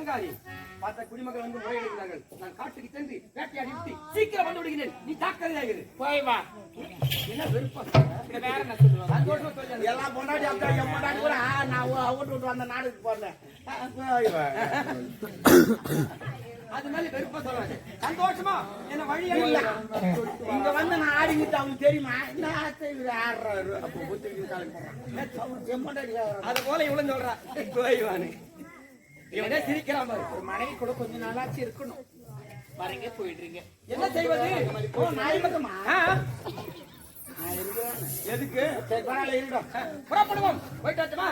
அலங்காரி பார்த்த குடிமக்கள் வந்து முறையிடுகிறார்கள். நான் காட்டுக்கு சென்று வேட்டையாடி விட்டு சீக்கிரம் வந்து விடுகிறேன். நீ தாக்கதையாகிறது. போய் வா. என்ன வெறுப்பா வேற என்ன சொல்லுவாங்க? சந்தோஷமா சொல்லு. எல்லாம் பொண்டாடி அப்பா என் பொண்டாடி கூட நான் விட்டு அந்த நாடுக்கு போறேன். அது மேல வெறுப்பா சொல்றாங்க. சந்தோஷமா என்ன வழி இங்க வந்து நான் ஆடிக்கிட்டு அவனுக்கு தெரியுமா என்ன ஆடுறாரு அப்போ அது போல இவ்வளவு சொல்றா கோய்வானு இவனே சிரிக்கிறான் பாரு. ஒரு மனைவி கூட கொஞ்ச நாளாச்சு இருக்கணும். வரீங்க போயிடுறீங்க. என்ன செய்வது? எதுக்கு? சரி பரவாயில்ல இருக்கட்டும். புறப்படுவோம். போயிட்டு வரட்டுமா?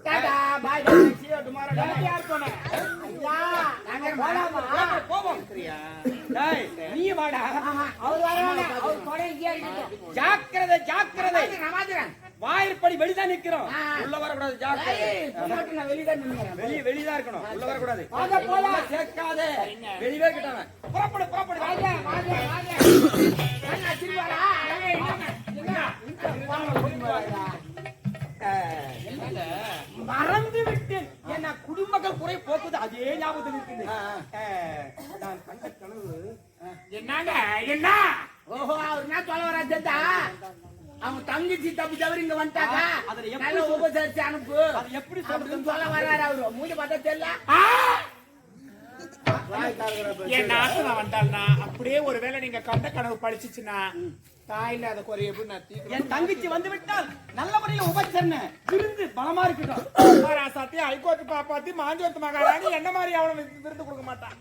டாடா பாய் பாய் see you tomorrow. யார் போன? ஐயா நாங்க போலாமா? போவோம். டேய் நீ வாடா. அவர் வரானே அவர் கொடை இங்கே இருக்கட்டும். ஜாக்கிரதை ஜாக்கிரதை. நமாதுறேன். வாயிற்படி வெளிதான் நிக்கிறோம். உள்ள வர கூடாது. ஜாக்கிரதை. போட்டு நான் வெளிய தான் நிக்கிறேன். வெளிதான் இருக்கணும். உள்ள வர கூடாது. வாங்க போலாம். சேர்க்காதே. வெளியே கிட்டாங்க. புறப்படு புறப்படு. வாங்க வாங்க வாங்க. நான் திருவாரா? மறந்து விட்டேன். என்ன குடிமக்கள் குறை போக்குது அதே ஞாபகத்தில் இருக்குது. நான் கண்ட கனவு என்னங்க என்ன? ஓஹோ அவர் என்ன சொல்ல வரா ஜெதா? அவங்க தங்கச்சி தப்பி தவிர இங்க வந்துட்டாங்க. அதுல நல்ல உபசரிச்சு அனுப்பு. அது எப்படி சொல்றதுன்னு சொல்ல வர்றாரு அவரு. மூஞ்சி பார்த்தா தெரியல. என் நாட்டுல வந்தாள்னா அப்படியே ஒருவேளை நீங்க கண்ட கனவு படிச்சுச்சுன்னா தாயில அதை குறைய என் தங்கச்சி வந்து விட்டால் நல்ல முறையில உபச்சரண விருந்து பலமா இருக்கட்டும். சத்திய ஹைகோர்ட் பாப்பாத்தி மாஞ்சோத்து மகாராணி என்ன மாதிரி அவனை விருந்து கொடுக்க மாட்டான்.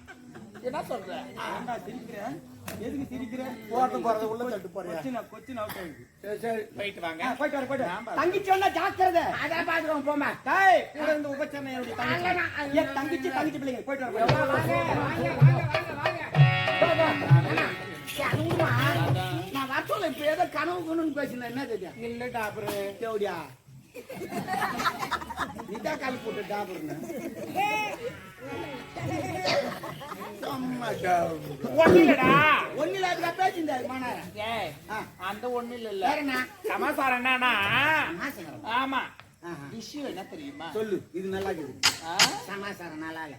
என்ன சொல்ற? சிரிக்கிறேன். எதுக்கு சிரிக்கிறேன்? போறது போறது உள்ள தட்டு போறியா? கொச்சின் அவுட் ஆயிடுச்சு. சரி சரி போயிட்டு வாங்க. போயிட்டு வர போயிட்டு. தங்கச்சி வந்தா ஜாக்கிரதை. அதான் பாத்துக்கோங்க போமா. டேய் கூட இந்த உபச்சரணை என்னுடைய தங்கச்சி. என் தங்கச்சி பிள்ளைங்க போயிட்டு வர. நான் வரச்சோல இப்ப ஏதோ கனவு கணுன்னு பேசினேன். என்ன தெரியும்? இல்ல டாபரு தேவடியா நீதான் காலி போட்டு டாபர்னு ஒண்ணுலடா ஒன்னில அதுக்கா பேசியிருந்தாரு மானார. ஏய் அந்த ஒண்ணு இல்ல வேற என்ன சமாசாரம் என்னன்னா ஆமா இஷ்யூ என்ன தெரியுமா? சொல்லு. இது நல்லா இருக்குது. சமாசாரம் நல்லா இல்ல.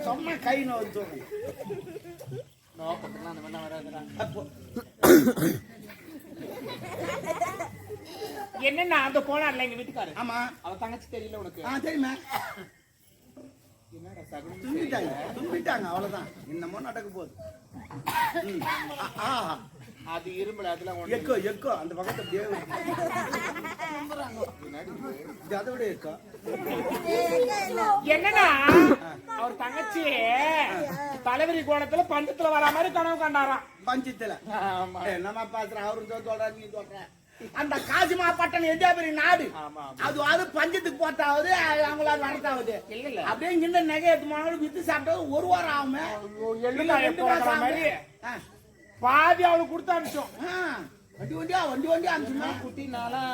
சும்மா கை நோய் சொல்றேன். நோக்கத்துலாம் அந்த மாதிரி வராதுடா. என்னன்னா அந்த போனார்ல எங்க வீட்டுக்காரு. ஆமா அவ தங்கச்சி தெரியல உனக்கு? தெரியுமா? என்னடா சகுனி தும்பிட்டாங்க அவ்வளவுதான். என்னமோ நடக்க போகுது. அது இரும்பல அதெல்லாம் ஒண்ணு. எக்கோ எக்கோ அந்த பக்கத்துல தேவ அதை விட எக்கோ. என்னன்னா அவர் தங்கச்சி தலைவரி கோணத்துல பஞ்சத்துல வர மாதிரி கனவு கண்டாராம். பஞ்சத்துல என்னமா பாக்குற அவரு சொல்றாரு நீ சொல்ற. அந்த காசிமா பட்டணம் எதே பெரிய நாடு. அது பஞ்சத்துக்கு போட்டாவது அவங்களால வரத்தாவது. அப்படியே இங்க நகை எடுத்து போனாலும் வித்து சாப்பிட்டது ஒரு வாரம் ஆகுமே. 2 மாசம் மாதிரி பாதி அவளுக்கு கொடுத்து அனுப்பிச்சோம். வண்டி வண்டி அனுப்பிச்சுமா குட்டினாலா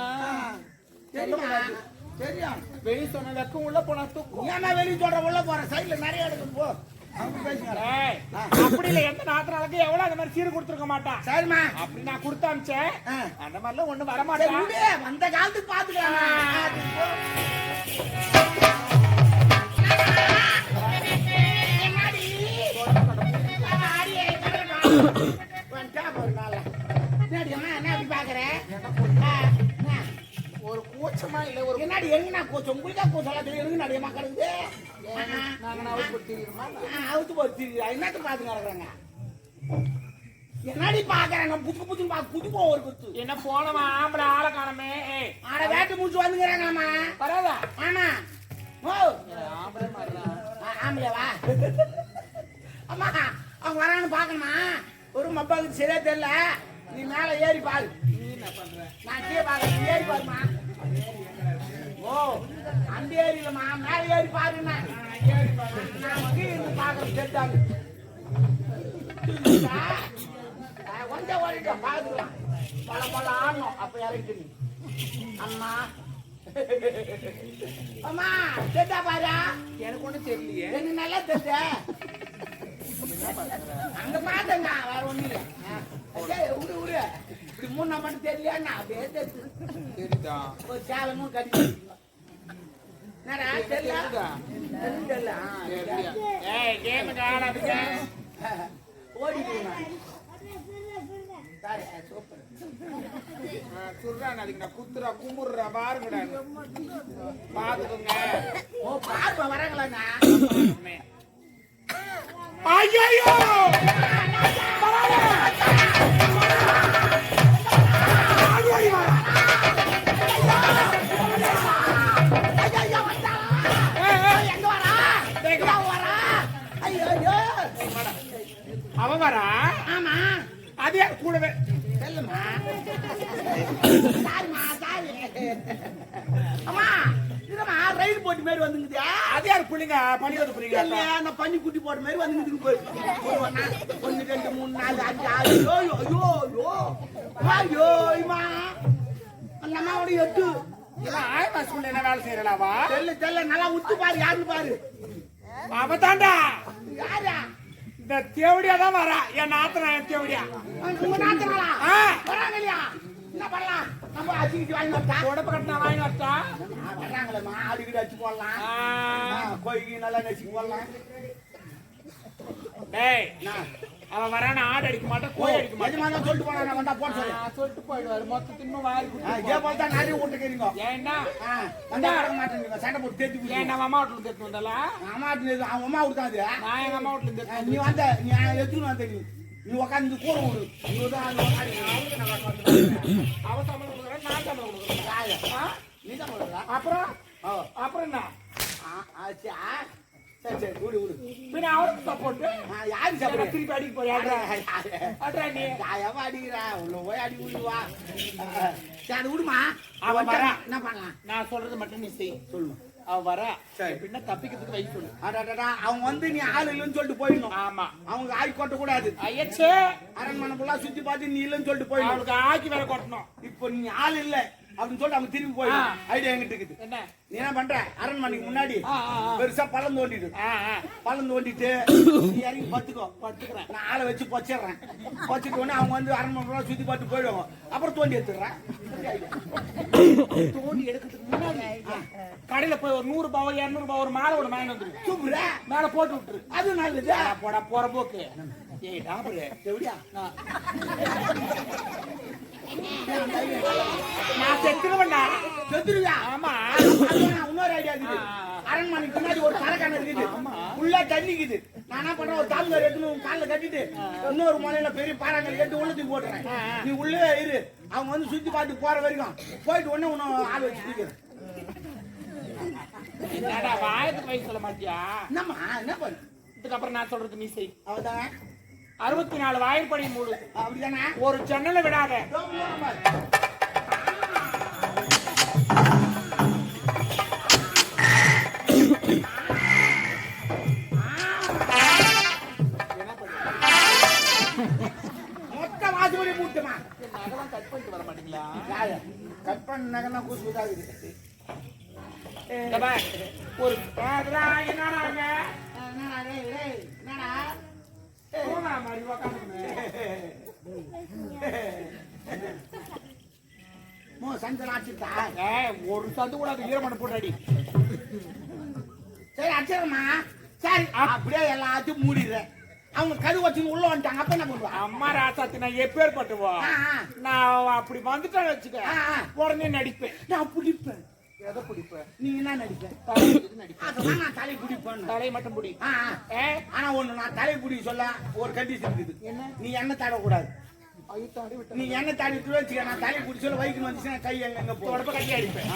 தெரியும். வெளி சொன்ன வெக்கம் உள்ள போனா தூக்கும். ஏன்னா வெளியே சொல்ற உள்ள போற சைட்ல நிறைய எடுக்கும் போ. அப்படி இல்ல எந்த நாத்தினாலுக்கு எவ்வளவு அந்த மாதிரி சீர் கொடுத்துருக்க மாட்டான். சரிமா அப்படி நான் கொடுத்து அனுப்பிச்சேன். அந்த மாதிரிலாம் ஒண்ணு வர மாட்டேன். அந்த காலத்துக்கு பாத்துக்கலாம். ஒரு கூச்சமா இல்ல ஒரு என்னடி எங்க கூச்சம் உங்களுக்கு கூச்சம் எங்க நடிக மக்களுக்கு அவுத்து போட்டு என்னத்த பாத்துங்க நடக்கிறாங்க. என்னடி பாக்குறாங்க புத்து புத்து புது போ ஒரு குத்து. என்ன போனவா ஆம்பளை ஆளை காணமே. ஆட வேட்டு முடிச்சு வந்துங்கிறாங்கம்மா. பரவாயில்ல. ஆமா ஓ ஆம்பளை ஆம்பளைவா அம்மா அவங்க வரான்னு பாக்கணுமா? ஒரு மப்பாவுக்கு சரியா தெரியல. நீ மேல ஏறி பாரு. நீ என்ன பண்ற? நான் கீழே பாக்குறேன். ஏறி பாருமா. ஓ அந்த ஏரியிலமா மேல ஏறி பாருங்க. நான் வந்து பாக்குறேன் தெரிஞ்சாங்க கொஞ்சம் ஓடிட்டா பாத்துக்கலாம். பல பல ஆடணும் அப்ப இறங்கிட்டு. அம்மா அம்மா தெரிஞ்சா பாரு. எனக்கு ஒண்ணு தெரியலையே. எனக்கு நல்லா தெரிஞ்ச அங்க பாத்தங்க வேற ஒண்ணு இல்ல. உரு உரு முன்ன மட்டும் தெரியலையா? அப்படியே தெரியுதா? ஒரு சேலமும் கட்டி என்னடா தெரியல தெரியல ஏய் கேமுக்கு ஆடாதீங்க. ஓடிடுங்க சாரி சூப்பர் சுர்றான் அதுக்கு நான் குத்துறா கும்புடுறா பாருங்கடா பாத்துக்கோங்க. ஓ பாப்பா வராங்களாங்க ஐயோ அவன் வரா. ஆமா அதே கூடவே செல்லுமா சாரிமா சாரி அம்மா இதுமா ரயில் போட்டு மாதிரி வந்துங்குதா அதே யார் பிள்ளைங்க பனிவது பிள்ளைங்க நான் பண்ணி குட்டி போட்ட மாதிரி வந்துங்குது போய் 1 2 3 4 5 6 ஐயோ ஐயோ ஐயோ ஐயோமா அந்த அம்மாவோட 8 ஆயமா ஸ்கூல்ல என்ன வேலை செய்யறாவா? தெல்ல நல்லா உத்து பாரு யாருன்னு பாரு அவ தாண்டா யாரா இந்த தேவடியா தான் வரா. என் நாத்தனா என் தேவடியா உங்க நாத்தனாரா வராங்க இல்லையா என்ன பண்ணலாம் நம்ம அடிக்கிட்டு வாங்கி வரட்டா உடம்பு கட்டினா வாங்கி வரட்டா வர்றாங்களேம்மா ஆடிக்கிட்டு அடிச்சு போடலாம் கோழிக்கு நல்லா நெச்சு போடலாம் டேய் அவன் வரான ஆடு அடிக்க மாட்டான் கோழி அடிக்க மாட்டான். எஜமானா சொல்லிட்டு போனா நான் வந்தா போட சொல்லு சொல்லிட்டு போயிடுவாரு மொத்தம் தின்னு வாரி இதே போல தான் நிறைய விட்டுக்கிறீங்க ஏன்னா வந்தா வர மாட்டேங்க சண்டை போட்டு தேத்தி ஏன் நம்ம அம்மா வீட்டுல தேத்து வந்தாலா? அம்மா அவங்க அம்மா விடுத்தாது நான் எங்க அம்மா வீட்டுல தேத்து நீ வந்த நீ எடுத்துன்னு வந்த நீ உட்காந்து கூற விடு நீ தான் அவ சம்பளம் கொடுக்குறேன் நான் சம்பளம் கொடுக்குறேன். நீ தான் போடுறா அப்புறம் அப்புறம் என்ன ஆச்சா சரி சரி விடு விடு பின்ன அவருக்கு சப்போர்ட் யாருக்கு சாப்பிட திருப்பி அடிக்க போறியா? அட்ரா நீ எவ அடிக்கிறா உள்ள போய் அடி விடுவா சரி விடுமா அவன் வரா. என்ன பண்ணலாம் நான் சொல்றது மட்டும் நீ செய். சொல்லுமா அவ வரா. சரி. பின்ன தப்பிக்கிறதுக்கு வழி சொல்லு. அடடடா அவங்க வந்து நீ ஆள் இல்லைன்னு சொல்லிட்டு போயிடணும் ஆமா அவங்க ஆய் கொட்ட கூடாது ஐயச்சே அரண்மனை ஃபுல்லா சுத்தி பார்த்து நீ இல்லைன்னு சொல்லிட்டு போயிடணும் அவளுக்கு ஆக்கி வேற கொட்டணும். இப்போ நீ ஆள் இல்ல அப்படின்னு சொல்லிட்டு அவங்க திரும்பி போயிடும் ஐடியா எங்கிட்ட இருக்குது என்ன நீ என்ன பண்ற அரண்மனைக்கு முன்னாடி பெருசா பள்ளம் தோண்டிடு பள்ளம் தோண்டிட்டு நீ இறங்கி பத்துக்கிறேன் நான் ஆளை வச்சு பொச்சிடுறேன் பொச்சிட்டு உடனே அவங்க வந்து அரண்மனை சுத்தி பார்த்து போயிடுவாங்க அப்புறம் தோண்டி எடுத்துடுறேன் தோண்டி எடுக்கிறதுக்கு முன்னாடி கடையில போய் ஒரு 100 ரூபாய் 200 ரூபாய் ஒரு மாலை ஒரு வாங்கி வந்துரு. சூப்பரா மேல போட்டு விட்டுரு. அது நல்லது போட போற போக்கு. ஏய் டாபரு எப்படியா நான் செத்துருவேன்டா. செத்துருவியா ஆமா இன்னொரு ஐடியா இருக்குது அரண்மனைக்கு முன்னாடி ஒரு தரக்கான இருக்குது உள்ள தண்ணிக்குது நான் என்ன பண்றேன் ஒரு தாழ்ந்த எடுத்து காலில் கட்டிட்டு இன்னொரு மலையில பெரிய பாறாங்கல் எடுத்து உள்ள தூக்கி போட்டுறேன் நீ உள்ளே இரு அவங்க வந்து சுத்தி பார்த்து போற வரைக்கும் போயிட்டு உடனே உன்னை ஆள் வச்சு தூக்கிறேன் என்னடா வாயத்துக்கு வயசு சொல்ல மாட்டியா? என்னம்மா என்ன பண்ணு இதுக்கப்புறம் நான் சொல்றது நீ செய். அவதான் 64 வாயிற்படி மூடு. அப்படிதானே ஒரு ஜன்னலை விடாத. மொத்த வாசப்படி மூட்டுமா நகலாம் கட் பண்ணிட்டு வர மாட்டீங்களா? கட் பண்ண நகனா கூசுதாகுது ஒரு என்னடா என்னடா மாதிரி சந்தன அடிச்சுட்டா ஒரு சந்து கூட அது ஈரமணம் போட்டாடி. சரி அடிச்சிடமா சரி அப்படியே எல்லாத்தையும் மூடிடுறேன் அவங்க கரு வச்சுன்னு உள்ள வந்துட்டாங்க அப்ப என்ன பண்ணுவா அம்மா ராசாத்தி நான் எப்பேற்பட்டுவா நான் அப்படி வந்துட்டேன்னு வச்சுக்க உடனே நடிப்பேன். நான் பிடிப்பேன் எதை பிடிப்பேன்? நீ என்ன நடிப்பேன் நடிப்பேன் நான் தலை பிடிப்பேன் தலையை மட்டும் பிடி. ஆனா ஒண்ணு நான் தலை பிடி சொல்ல ஒரு கண்டிஷன் இருக்குது என்ன நீ என்ன தடக்கூடாது நீ என்ன தாடி விட்டு வச்சுக்க நான் தலை பிடி சொல்ல வைக்கணும் வந்துச்சுன்னா கை எங்க போ உடம்ப கட்டி அடிப்பேன்.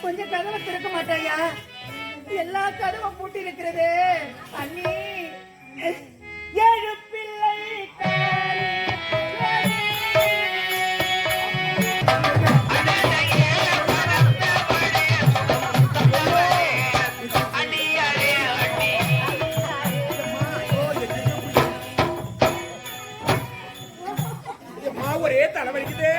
கொஞ்சம் கதவை திறக்க மாட்டாயா? எல்லா கதவும் பூட்டி இருக்கிறது அண்ணி. 7 பிள்ளை ஒரே தலைவலிக்குது.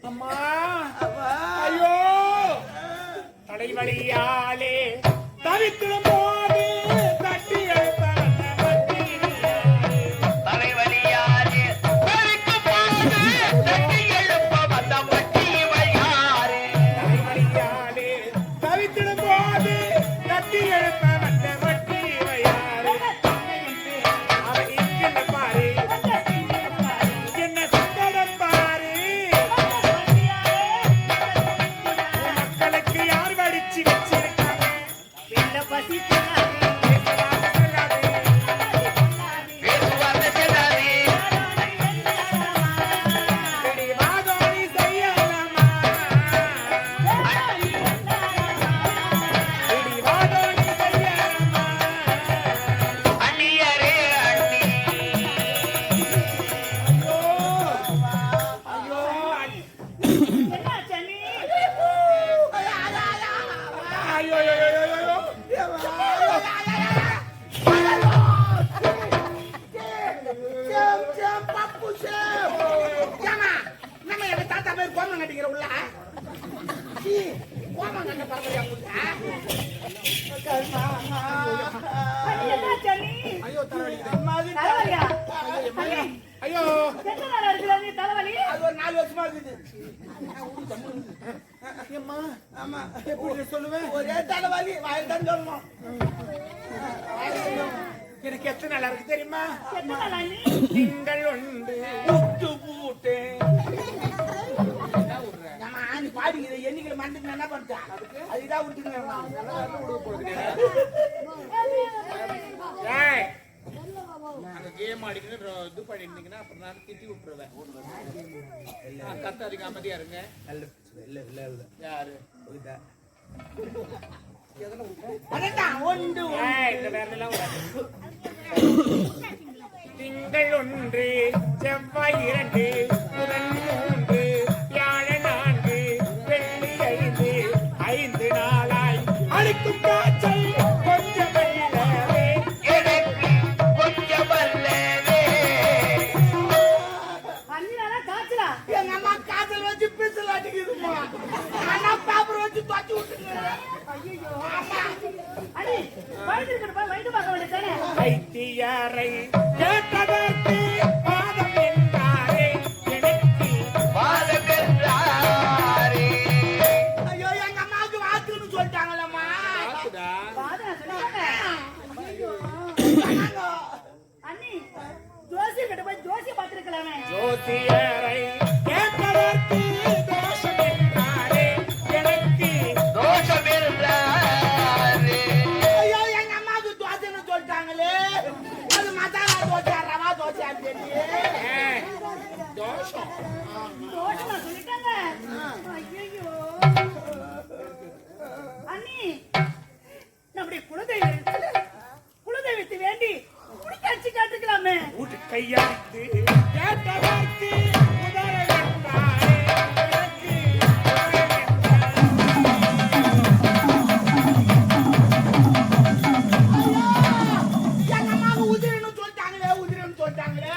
அம்மா ஐயோ தலைவலியாலே தவித்திடும் போது தட்டி எழுப்ப தலைவலியாலே தவிக்கும் போது தட்டி எழுப்ப வந்த பட்டி வையாரே தலைவலியாலே தவித்திடும் போது தட்டி எழுப்ப வந்த பட்டி வையாரே அவன் இங்கிருந்து பாரு என்ன சந்தடம் பாரு மக்களுக்கு யார் வடிச்சு வச்சிருக்காங்க பேசுவார்த்தை செல்லாதே பிடிவாதோனி செய்யலாமா பிடிவாதோனி செய்யலாமா அண்ணியரே அண்ணி ஐயோ ஐயோ ஐயோ நம்ம எங்க தாத்தா பேர் கோமம் கட்டிக்கிற உள்ள கோமம் கட்ட பரவாயில்லையா ஐயோ ஐயோ அது ஒரு 4 வருஷமா இருக்குது ஆமா எப்படி சொல்லுவேன் ஒரே தலைவலி வாயில் தான் சொல்லணும் எனக்கு எத்தனை நாளா இருக்கு தெரியுமா திங்கள் உண்டு விட்டு பூட்டு ஆமா நீ பாடிக்கிற எண்ணிக்கை மறந்துட்டு என்ன பண்ணிட்டேன் அதுதான் விட்டுக்கிறேன் ஏய் அந்த கேம் ஆடிக்கிட்டு இது பண்ணிருந்தீங்கன்னா அப்புறம் நான் திட்டி விட்டுருவேன் கத்தாதீங்க அமைதியா இருங்க யாரு அதான் ஒன்று ஏய், இந்த வேற எல்லாம் விடாது. திங்கள் ஒன்று செவ்வாய் 2 புதன் 3 வியாழன் 4 வெள்ளி 5 நாளாய் அடிக்கும் காய்ச்சல் கொஞ்சம் வெள்ளவே எனக்கு கொஞ்சம் வல்லவே எங்க அம்மா காதல் வச்சு பிசல் அடிக்குதுமா ஆனா பேப்பர் வச்சு தோச்சு விட்டுங்க வைத்தியரை கேட்டதற்கு பாதம் என்றாரே எனக்கு பாதகன்றாரே ஐயோ எங்க அம்மாவுக்கு வாத்துன்னு சொல்லிட்டாங்களம்மா ஜோசியரை கேட்டதற்கு தோஷம் என்றாரே எனக்கு தோஷம் என்றாரே ஐயோ எங்க அம்மாவுக்கு தோசைன்னு சொல்லிட்டாங்களே அது மசாலா தோசை ரவா தோசை அப்படின்னு ஏய், தோஷம் நம்முடைய குலதெய்வத்தை வேண்டி குடிக்காட்சி காட்டுக்கலாமே ஊட்டு கையடித்து கேட்டதற்கு உதரம் என்றாரே எனக்கு உதரம் என்றாரே. எங்க அம்மாவுக்கு உதிரன்னு சொல்லிட்டாங்களே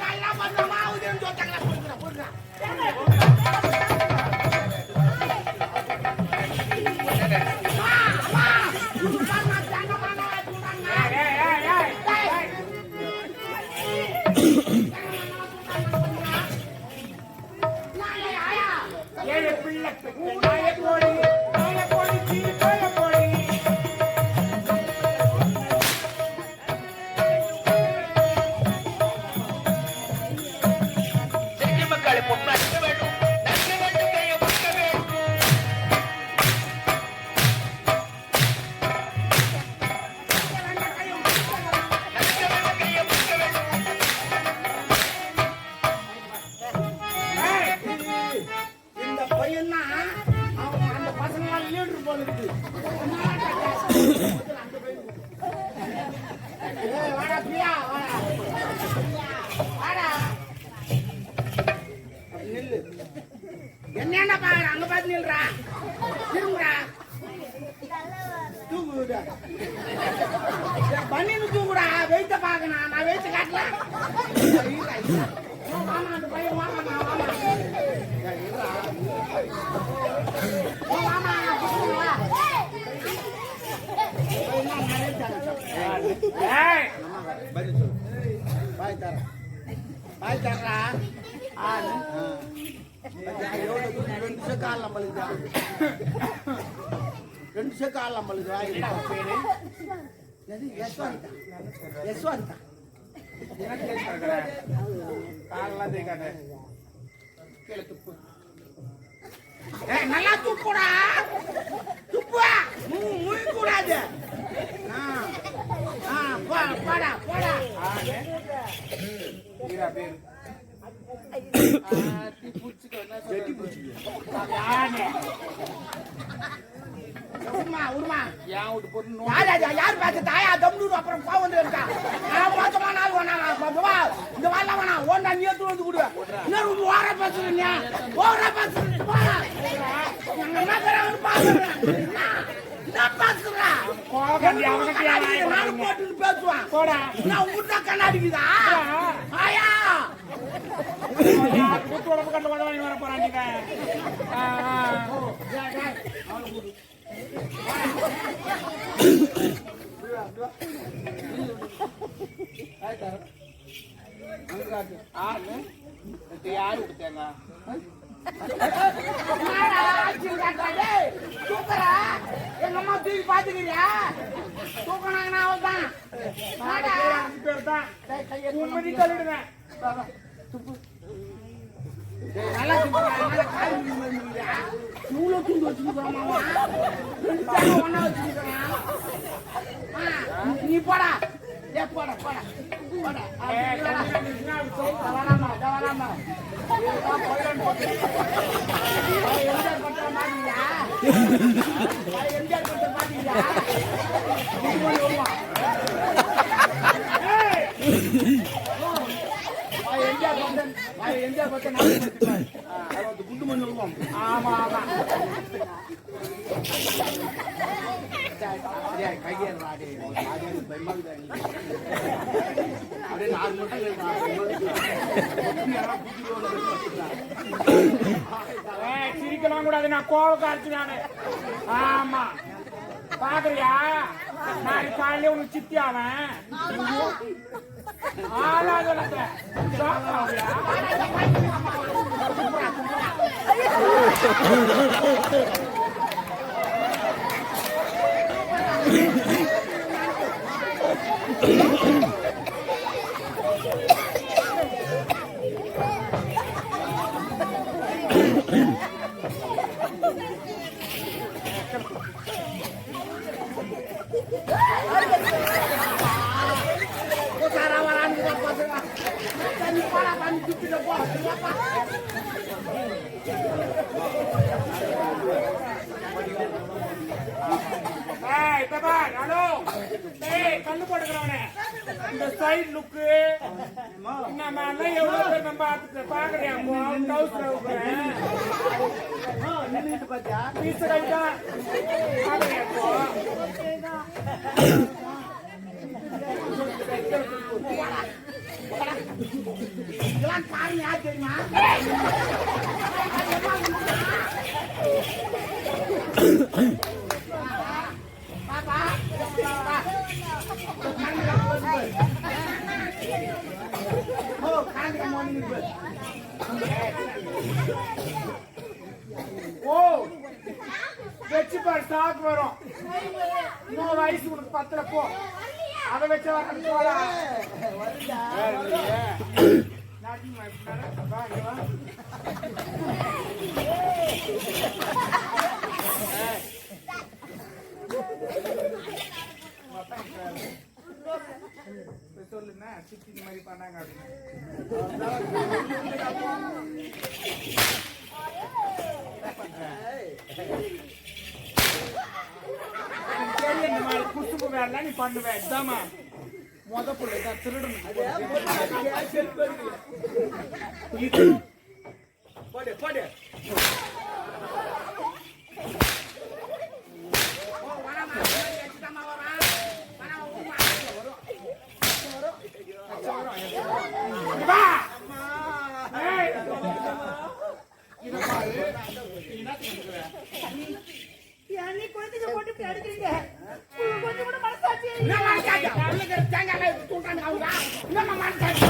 நல்லா பண்ணமா உதிரன்னு சொல்லிட்டாங்களே போடுறேன் ஏய், ஏய், ஏய், ஏய். ஏழு பிள்ளை பெற்ற நாயக்கோடி, நாயக்கோடி, சீதாயக்கோடி. செஞ்சு மக்களை பொண்ணாக்க வேண்டும் நன்க வேண்டும் கையை மக்க வேண்டும் நன்க வேண்டும் கையை மக்க வேண்டும் ஏய், இந்த பையன்னா அவன் அந்த பசங்க லீடர் போல இருக்குது ஏய், வாடா பிரியா வாடா நில்லு என்ன பாரு அங்க பார்த்து நில்றா திரும்புறா தூங்குடா பண்ணின்னு தூங்குடா வெயிட்ட பாக்கணும் நான் வெயிட்டு காட்டல வாமா அந்த பையன் வாமா வாமா வாமா ஏய் பாய் தர பாய் தரா ஆளு ரெண்டு செக்கால் நம்மளுக்கு ரெண்டு செக்கால் நம்மளுக்கு என்ன பேரு யஸ்வந்தா எனக்கு கேட்கற காலெல்லாம் தேய்க்காத கீழே துப்பு நல்லா துப்புடா துப்பு முய் கூடாது போடா போடா ஈரா பேரு வெட்டி பிடிச்சிக்க யானே உருமா யான் விட்டு பொண்ணு யார் பேச தாயா தம்னூர் அப்புறம் பா வந்து இருக்கா நான் மொத்தமா நாள் வேணா இந்த வாரம் வேணா ஓண்டா நீ எடுத்து வந்து கொடு இன்னும் ஓர பேசுறீங்க ஓர பேசுறீங்க என்ன பாக்குறேன் பேசுவான் போடா நான் உண்டா கண்ணாடிக்குதா ஆயா உடம்பு கண்டு வாங்கி வர போறான் நீங்க யாரு கொடுத்தாங்க எங்க அம்மா தூக்கி பாத்துக்கிறியா தூக்கினாங்கன்னா அவள்தான் பேர் தான் உண்மதி சொல்லிடுவேன் நல்லா இவ்வளவு தூங்கி வச்சுருக்கான் ஒன்னா வச்சுருக்கான் நீ போடா ஏ போட போட போட வேணாமா வேணாமா எம்ஜிஆர் பண்ற மாதிரியா எம்ஜிஆர் பண்ற மாதிரியா எம்ஜிஆர் பண்ற குண்டு மண் வருவோம் ஆமா ஆமா சிரிக்கலாம் கூடாது நான் கோவம் காய்ச்சி நானு ஆமா பாக்குறியா நான் காலையில உனக்கு சித்தி அவன் ஆளாத கண்ணு போட்டுக்கிறவனே இந்த சைட் லுக்கு நம்ம எவ்வளவு பேர் நம்ம பாக்குறியா பாருங்க யார் தெரியுமா பாப்பா ஓ வச்சு பாரு ஸ்டாக் வரும் இன்னும் வயசு உனக்கு பத்தல போ அதை வச்சு வர சொல்லுங்க சித்தி இந்த மாதிரி பண்ணாங்க இந்த மாதிரி குசும்பு வேலை நீ பண்ணுவேன் இதாமா மொத பிள்ளை தான் திருடணும் போடு போடு இப்படி அடிக்கிறீங்க உங்களுக்கு கொஞ்சம் கூட மனசாட்சி என்ன மனசாட்சி? உள்ள இருக்கிற தேங்காய் எல்லாம் எடுத்து தூண்டானுங்க அவங்களா? என்னம்மா மனசாட்சி?